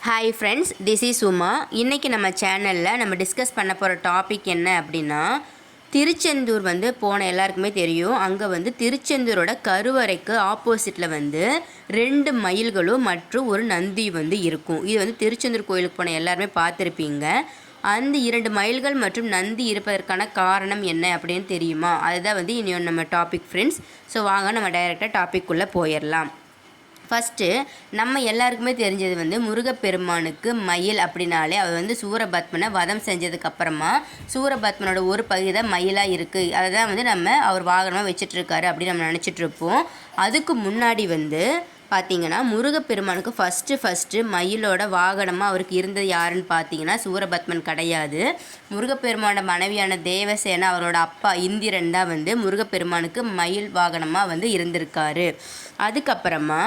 Hi friends, this is Suma. இன்றைக்கி நம்ம சேனலில் நம்ம டிஸ்கஸ் பண்ண போகிற டாபிக் என்ன அப்படின்னா, திருச்செந்தூர் போன எல்லாருக்குமே தெரியும். அங்கே திருச்செந்தூரோட கருவறைக்கு ஆப்போசிட்டில் 2 மயில்களும் மற்றும் ஒரு நந்தி இருக்கும். இது திருச்செந்தூர் கோயிலுக்கு போன எல்லாருமே பார்த்துருப்பீங்க. அந்த 2 மயில்கள் மற்றும் நந்தி இருப்பதற்கான காரணம் என்ன அப்படின்னு தெரியுமா? அதுதான் இனி நம்ம டாபிக் ஃப்ரெண்ட்ஸ். ஸோ வாங்க நம்ம டைரெக்டாக டாபிக்குள்ளே போயிடலாம். ஃபஸ்ட்டு நம்ம எல்லாருக்குமே தெரிஞ்சது முருகப்பெருமானுக்கு மயில் அப்படின்னாலே அவர் சூரபத்மனை வதம் செஞ்சதுக்கப்புறமா சூரபத்மனோட ஒரு பகுதி தான் மயிலாக இருக்குது. அதை தான் நம்ம அவர் வாகனமாக வச்சிட்ருக்காரு அப்படின்னு நம்ம நினச்சிட்ருப்போம். அதுக்கு முன்னாடி பார்த்திங்கன்னா முருகப்பெருமானுக்கு ஃபஸ்ட்டு மயிலோட வாகனமாக அவருக்கு இருந்தது யாருன்னு பார்த்தீங்கன்னா சூரபத்மன் கிடையாது. முருகப்பெருமானோட மனைவியான தேவசேனா அவரோட அப்பா இந்திரன் தான் முருகப்பெருமானுக்கு மயில் வாகனமாக இருந்திருக்காரு. அதுக்கப்புறமா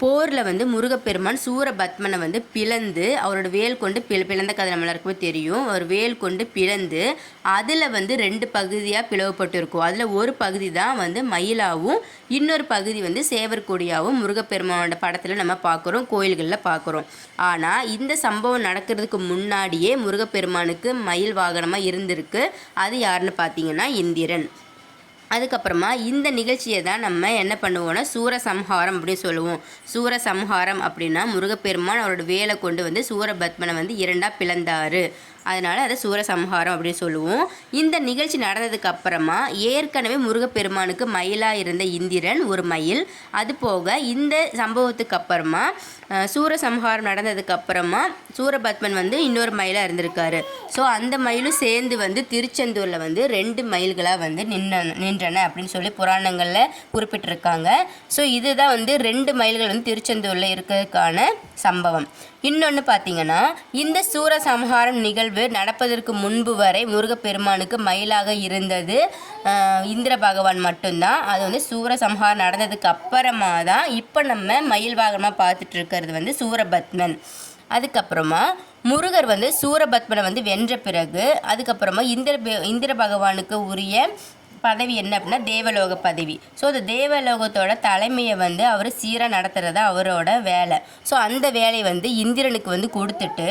போரில் முருகப்பெருமான் சூரபத்மனை பிளந்து அவரோட வேல் கொண்டு பிளந்த கதை நம்ம எல்லாருக்குமே தெரியும். அவர் வேல் கொண்டு பிளந்து அதில் 2 பகுதியாக பிளவுபட்டு இருக்கும். அதில் ஒரு பகுதி தான் மயிலாவும் இன்னொரு பகுதி சேவர் கொடியாகவும் முருகப்பெருமானோட படத்தில் நம்ம பார்க்குறோம், கோயில்களில் பார்க்குறோம். ஆனால் இந்த சம்பவம் நடக்கிறதுக்கு முன்னாடியே முருகப்பெருமானுக்கு மயில் வாகனமாக இருந்திருக்கு. அது யாருன்னு பார்த்தீங்கன்னா இந்திரன். அதுக்கப்புறமா இந்த நிகழ்ச்சியை தான் நம்ம என்ன பண்ணுவோம்னா சூரசம்ஹாரம் அப்படின்னு சொல்லுவோம். சூரசம்ஹாரம் அப்படின்னா முருகப்பெருமான் அவரோட வேலை கொண்டு சூரபத்மனை 2ஆக பிளந்தார். அதனால் அதை சூரசம்ஹாரம் அப்படின்னு சொல்லுவோம். இந்த நிகழ்ச்சி நடந்ததுக்கு அப்புறமா ஏற்கனவே முருகப்பெருமானுக்கு மயிலாக இருந்த இந்திரன் ஒரு மயில், அது போக இந்த சம்பவத்துக்கு அப்புறமா சூரசம்ஹாரம் நடந்ததுக்கப்புறமா சூரபத்மன் இன்னொரு மயிலாக இருந்திருக்காரு. ஸோ அந்த மயிலும் சேர்ந்து திருச்செந்தூரில் 2 மயில்களாக நின்றன அப்படின்னு சொல்லி புராணங்களில் குறிப்பிட்டிருக்காங்க. ஸோ இதுதான் 2 மயில்கள் திருச்செந்தூரில் இருக்கிறதுக்கான சம்பவம். இன்னொன்று பார்த்தீங்கன்னா, இந்த சூரசம்ஹாரம் நிகழ்வு நடப்பதற்கு முன்பு வரை முருகப்பெருமானுக்கு மயிலாக இருந்தது இந்திர பகவான் மட்டும்தான். அது சூரசம்ஹாரம் நடந்ததுக்கு அப்புறமா தான் இப்போ நம்ம மயில் வாகனமாக பார்த்துட்டு இருக்கிறது சூரபத்மன். அதுக்கப்புறமா முருகர் சூரபத்மனை வென்ற பிறகு அதுக்கப்புறமா இந்திர பகவானுக்கு உரிய பதவி என்ன அப்படின்னா தேவலோக பதவி. ஸோ அந்த தேவலோகத்தோட தலைமையை அவர் சீராக நடத்துகிறதா அவரோட வேலை. ஸோ அந்த வேலையை இந்திரனுக்கு கொடுத்துட்டு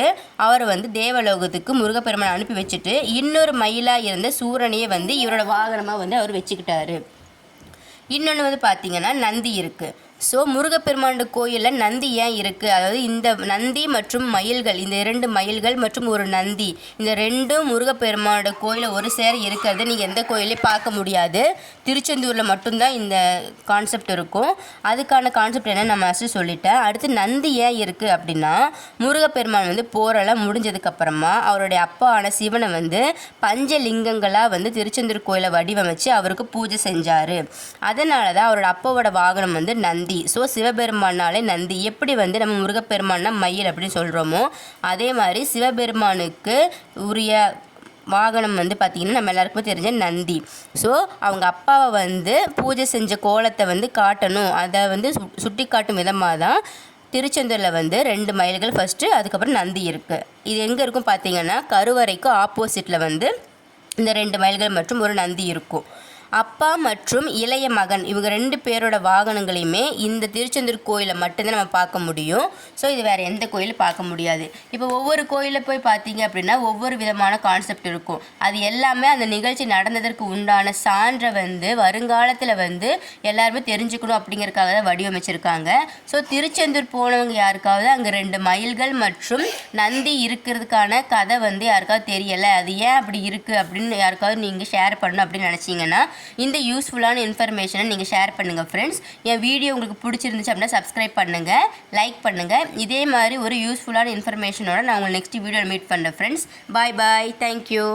அவர் தேவலோகத்துக்கு முருகப்பெருமானை அனுப்பி வச்சுட்டு இன்னொரு மயிலாக இருந்த சூரனையே இவரோட வாகனமாக அவர் வச்சுக்கிட்டாரு. இன்னொன்று பார்த்திங்கன்னா நந்தி இருக்குது. ஸோ முருகப்பெருமானோட கோயிலில் நந்தி ஏன் இருக்குது? அதாவது இந்த நந்தி மற்றும் மயில்கள், இந்த 2 மயில்கள் மற்றும் ஒரு நந்தி, இந்த 2ம் முருகப்பெருமானோட கோயிலில் ஒரு சேர இருக்கிறது நீங்கள் எந்த கோயிலையும் பார்க்க முடியாது. திருச்செந்தூரில் மட்டும்தான் இந்த கான்செப்ட் இருக்கும். அதுக்கான கான்செப்ட் என்ன நம்ம ஃபஸ்ட்டு சொல்லிட்டேன். அடுத்து நந்தி ஏன் இருக்குது அப்படின்னா, முருகப்பெருமான் போரெல்லாம் முடிஞ்சதுக்கப்புறமா அவருடைய அப்பாவான சிவனை பஞ்சலிங்கங்களாக திருச்செந்தூர் கோயிலை வடிவமைச்சு அவருக்கு பூஜை செஞ்சார். அதனால தான் அவரோட அப்பாவோட வாகனம் நந்தி. ஸோ சிவபெருமானாலே நந்தி. எப்படி நம்ம முருகப்பெருமான்னா மயில் அப்படின்னு சொல்கிறோமோ அதே மாதிரி சிவபெருமானுக்கு உரிய வாகனம் பார்த்திங்கன்னா நம்ம எல்லாருக்குமே தெரிஞ்ச நந்தி. ஸோ அவங்க அப்பாவை பூஜை செஞ்ச கோலத்தை காட்டணும், அதை சுட்டி காட்டும் விதமாக தான் திருச்செந்தூரில் 2 மயில்கள் ஃபஸ்ட்டு, அதுக்கப்புறம் நந்தி இருக்குது. இது எங்கே இருக்கும் பார்த்திங்கன்னா கருவறைக்கு ஆப்போசிட்டில் இந்த 2 மயில்கள் மற்றும் ஒரு நந்தி இருக்கும். அப்பா மற்றும் இளைய மகன் இவங்க 2 பேரோட வாகனங்களையுமே இந்த திருச்செந்தூர் கோயிலில் மட்டும்தான் நம்ம பார்க்க முடியும். ஸோ இது வேறு எந்த கோயிலும் பார்க்க முடியாது. இப்போ ஒவ்வொரு கோயிலில் போய் பார்த்தீங்க அப்படின்னா ஒவ்வொரு விதமான கான்செப்ட் இருக்கும். அது எல்லாமே அந்த நிகழ்ச்சி நடந்ததற்கு உண்டான சான்றை வருங்காலத்தில் எல்லாருமே தெரிஞ்சுக்கணும் அப்படிங்கிறதுக்காக தான் வடிவமைச்சிருக்காங்க. ஸோ திருச்செந்தூர் போனவங்க யாருக்காவது அங்கே 2 மயில்கள் மற்றும் நந்தி இருக்கிறதுக்கான கதை யாருக்காவது தெரியலை, அது ஏன் அப்படி இருக்குது அப்படின்னு யாருக்காவது நீங்கள் ஷேர் பண்ணணும் அப்படின்னு நினச்சிங்கன்னா இந்த யூஸ்ஃபுல்லான இன்ஃபர்மேஷனை நீங்கள் ஷேர் பண்ணுங்கள் ஃப்ரெண்ட்ஸ். என் வீடியோ உங்களுக்கு பிடிச்சிருந்துச்சு அப்படின்னா சப்ஸ்கிரைப் பண்ணுங்கள், லைக் பண்ணுங்கள். இதே மாதிரி ஒரு யூஸ்ஃபுல்லான இன்ஃபர்மேஷனோட நான் உங்களை நெக்ஸ்ட் வீடியோவில் மீட் பண்ணுறேன் ஃப்ரெண்ட்ஸ். பாய் பாய், தேங்க்யூ.